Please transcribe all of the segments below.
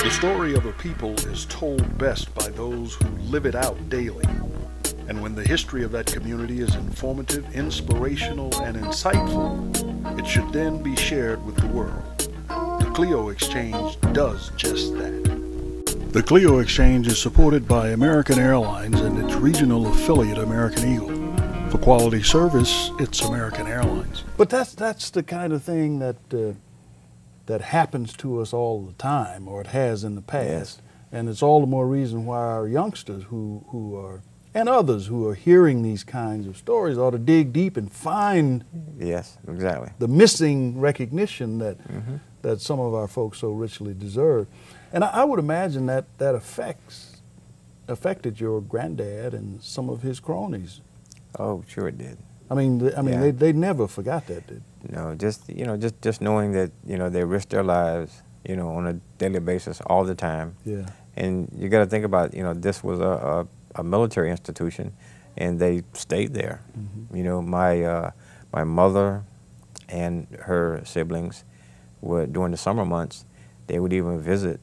The story of a people is told best by those who live it out daily. And when the history of that community is informative, inspirational, and insightful, it should then be shared with the world. The Clio Exchange does just that. The Clio Exchange is supported by American Airlines and its regional affiliate, American Eagle. For quality service, it's American Airlines. But that's the kind of thing that happens to us all the time, or it has in the past. Yes. And it's all the more reason why our youngsters who are, and others who are hearing these kinds of stories, ought to dig deep and find Yes, exactly. the missing recognition that that some of our folks so richly deserve. And I would imagine that affected your granddad and some of his cronies. Oh, sure it did. I mean, Yeah. they never forgot that, did they? No, just knowing that they risk their lives, on a daily basis all the time. Yeah. And you got to think about, this was a military institution, and they stayed there. My mother and her siblings would, during the summer months, they would even visit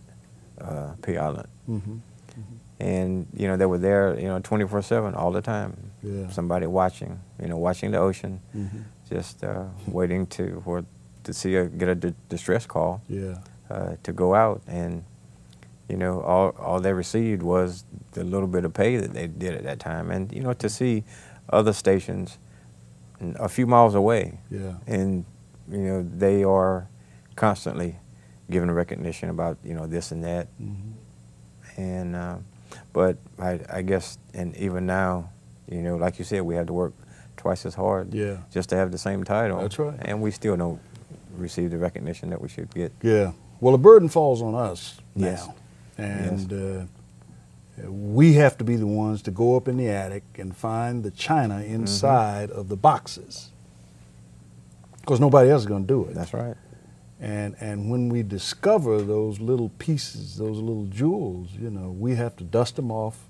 Pea Island. And they were there 24/7 all the time. Yeah. Somebody watching, watching the ocean, just waiting to get a distress call. Yeah. To go out, and all they received was the little bit of pay that they did at that time, and to see other stations a few miles away. Yeah. And they are constantly given recognition about this and that. And but I guess, and even now, like you said, we have to work twice as hard. Yeah. Just to have the same title. That's right. And we still don't receive the recognition that we should get. Yeah. Well, the burden falls on us now. Yes. And we have to be the ones to go up in the attic and find the china inside of the boxes, because nobody else is going to do it. That's right. And when we discover those little pieces, those little jewels, we have to dust them off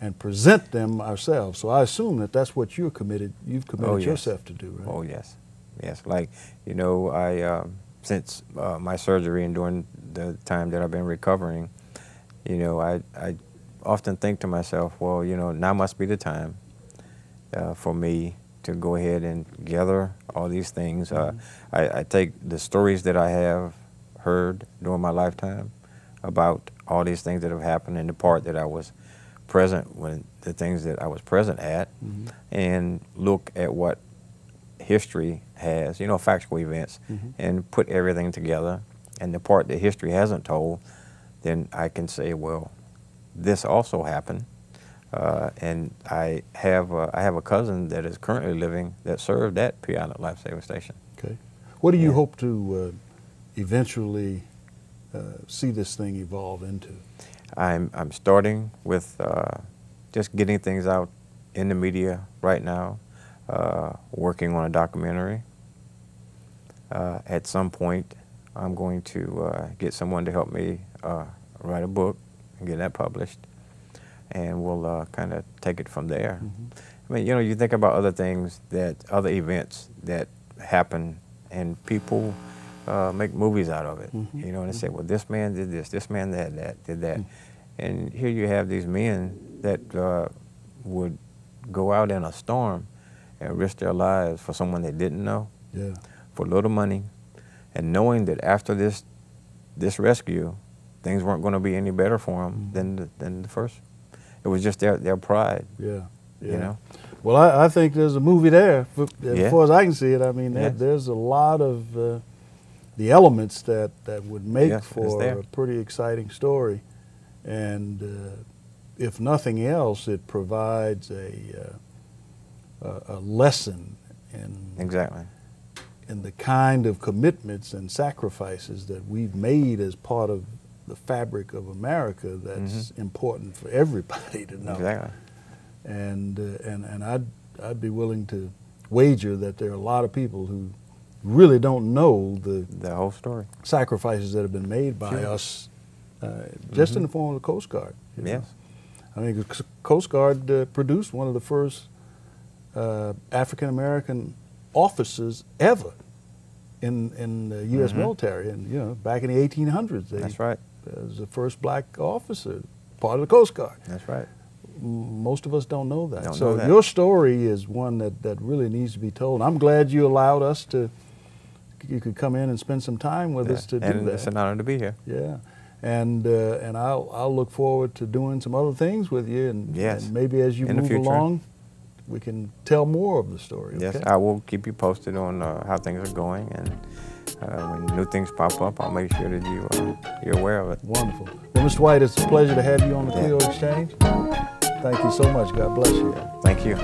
and present them ourselves. So I assume that's what you've committed yourself to do, right? Oh, yes. Yes. Like, I since my surgery and during the time that I've been recovering, I often think to myself, well, now must be the time for me to go ahead and gather all these things. I take the stories that I have heard during my lifetime about all these things that have happened, and the part that I was present when, the things that I was present at, and look at what history has, factual events, and put everything together, and the part that history hasn't told, then I can say, well, this also happened. And I have a cousin that is currently living that served at Pea Island Life Saving Station. Okay. What do you hope to eventually see this thing evolve into? I'm starting with just getting things out in the media right now, working on a documentary. At some point, I'm going to get someone to help me write a book and get that published, and we'll kind of take it from there. I mean, you think about other things, other events that happen, and people make movies out of it. And they say, well, this man did this man did that. And here you have these men that would go out in a storm and risk their lives for someone they didn't know, for little money, and knowing that after this rescue, things weren't going to be any better for them than the first. It was just their pride. Yeah. Well, I think there's a movie there. As far as I can see it, I mean, there's a lot of the elements that would make for a pretty exciting story. And if nothing else, it provides a lesson in the kind of commitments and sacrifices that we've made as part of the fabric of America that's important for everybody to know. Exactly. And I'd be willing to wager that there are a lot of people who really don't know the whole story, sacrifices that have been made by us, just in the form of the Coast Guard. Yes. I mean, the Coast Guard produced one of the first African-American officers ever in the U.S. military, and you know, back in the 1800s. That's right. Was the first black officer, part of the Coast Guard. That's right. Most of us don't know that. Don't So know that. your story is one that really needs to be told. I'm glad you allowed us to. You could come in and spend some time with us to do and that. it's an honor to be here. Yeah, and I'll look forward to doing some other things with you, and, Yes. and maybe as you In the move future. along, we can tell more of the story. Yes, okay? I will keep you posted on how things are going, and when new things pop up, I'll make sure that you're aware of it. Wonderful. Well, Mr. White, it's a pleasure to have you on the Creole Exchange. Thank you so much. God bless you. Thank you.